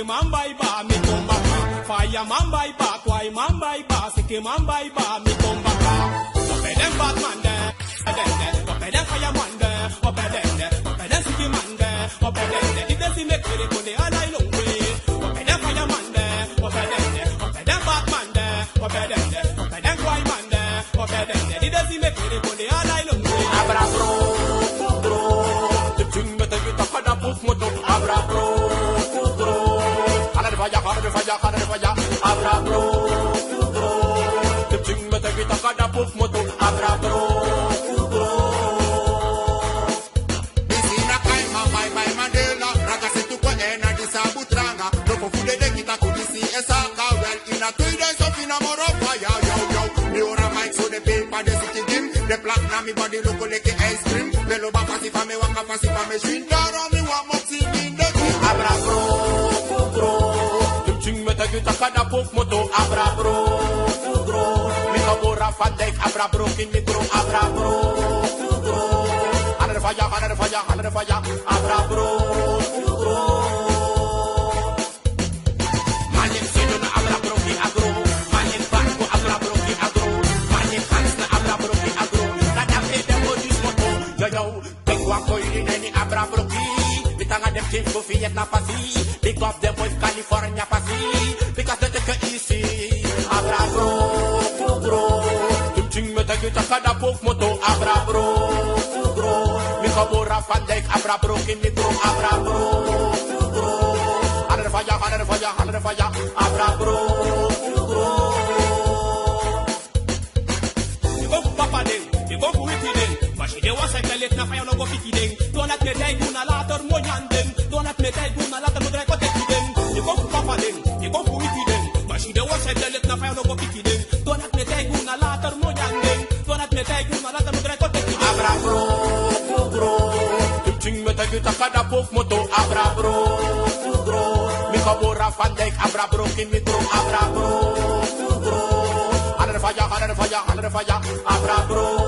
man by bar, me come back. Fire man by bar, why man by bar, sick man by bar, me come back. Up and then Batman there, up and then fireman there, up and then sick man there, up and then did they see me pretty good all I long way. Up and then fireman there, up and then Batman there, up and then fireman there, up and then did they see me pretty good all I long way. Abra bro, the thing me take it up and up moto, abra bro. Abra bro, the thing me take it up and up moto, abra bro. Bisina kaima my Mandela, raga se tu kwa ena di sabutranga. No for fude de kita kudisi esaka well in a 3 days of in a moro fire yo. Me ora mic so the paper the city dim, the black na me body look like ice cream. Melo ba pasi pa me waka pasi pa me shin daro me wa moxi in the abra bro. Takada pop moto abra bro, me kabora fandek abra bro kin mikro abra bro, another fire, abra bro. Manin sino na abra bro ki agro, manin barko abra bro ki agro, manin hands na abra bro ki agro. Nada me dem modis moto, yo, take one coin in any abra bro ki, bitanga dem team go fiat na pasi, big up them boys California pasi. Takada pop moto abra bro, mi kabora fandek abra bro kin mikro abra bro, another fire, abra bro. You go for papa den, you go for wiki den, but she dey want cycle it na fire no go fiki den. Don't let me die guna later mo nyanden, don't let me die guna later mo drai ko teki den. You go for papa den, you go for wiki den, but she dey want cycle it na fire no go fiki den. Don't let me die guna later mo nyanden. Abra bro, ting me take takada pop moto abra bro, mi kabora fandek abra bro kin mikro abra bro, another fire, abra bro.